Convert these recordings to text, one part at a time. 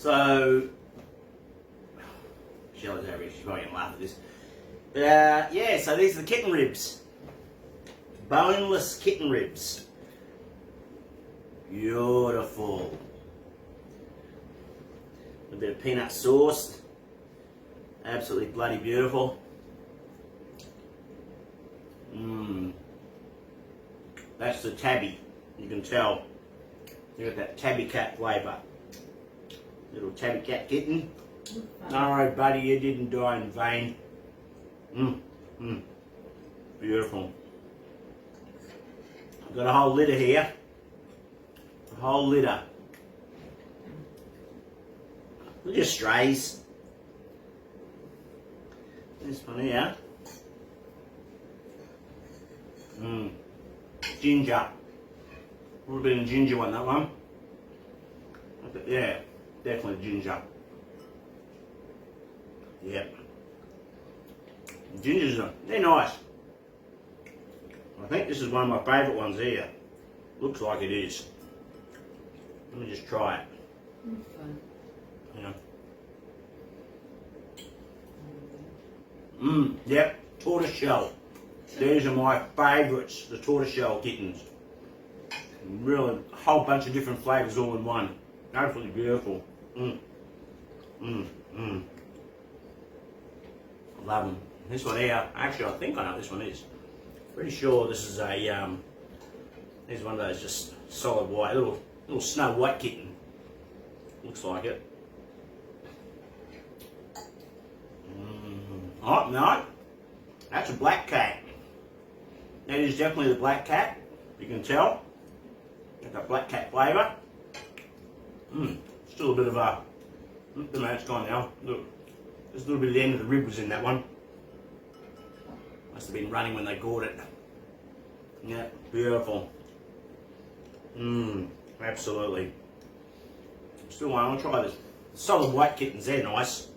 So, Shelley's over here, she's probably going to laugh at this. Yeah, so these are the kitten ribs. Boneless kitten ribs. Beautiful. A bit of peanut sauce. Absolutely bloody beautiful. That's the tabby. You can tell. You got that tabby cat flavour. Little tabby cat kitten. No, buddy, you didn't die in vain. Beautiful. I've got a whole litter here. A whole litter. Look at strays. This one here. Ginger. A little bit of ginger on that one. Yeah, definitely ginger. Yep. Gingers, they're nice. I think this is one of my favourite ones here. Looks like it is. Let me just try it. Yeah. Yep, tortoiseshell. These are my favourites, the tortoiseshell kittens. Really, a whole bunch of different flavours all in one. Absolutely beautiful. Love them. This one here, actually I think I know what this one is. Pretty sure this is a, this is one of those just solid white, little Snow White kitten. Looks like it. Oh, no. That's a black cat. That is definitely the black cat. You can tell. Got that black cat flavour. Still a bit of a... No, it's gone now. Look. There's a little bit of the end of the rib was in that one. Must have been running when they gored it. Yeah, beautiful. Absolutely. Still want to try this. Solid white kittens, they're nice.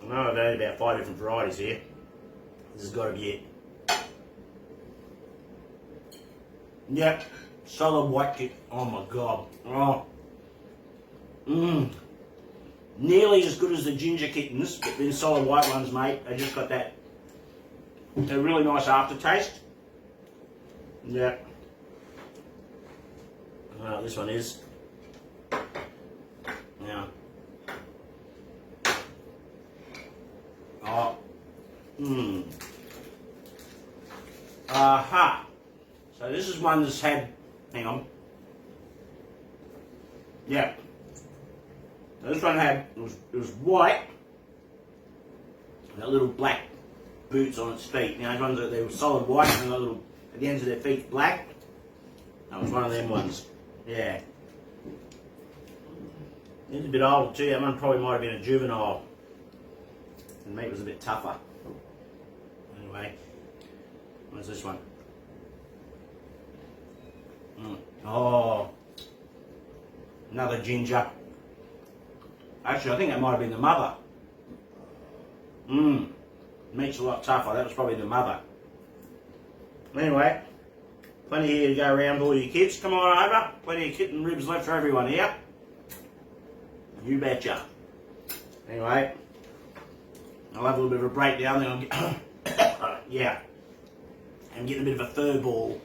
I know I've had about 5 different varieties here. This has got to be it. Yep, solid white kitten. Oh my god. Oh. Nearly as good as the ginger kittens, but the solid white ones, mate, they just got that a really nice aftertaste. Yeah. This one is. Now. Oh. Aha. So this is one that's had, hang on. Yeah. This one had, it was white, and got little black boots on its feet. Now those ones, they were solid white and got little, at the ends of their feet, black. That was one of them ones. Yeah. It's a bit older too. That one probably might have been a juvenile. The meat was a bit tougher. Anyway, what's this one? Oh, another ginger. Actually, I think that might have been the mother. Meat's a lot tougher. That was probably the mother. Anyway, plenty here to go around for all your kids. Come on over. Plenty of kitten ribs left for everyone here. You betcha. Anyway, I'll have a little bit of a breakdown. Then I'll get, yeah, I'm getting a bit of a fur ball.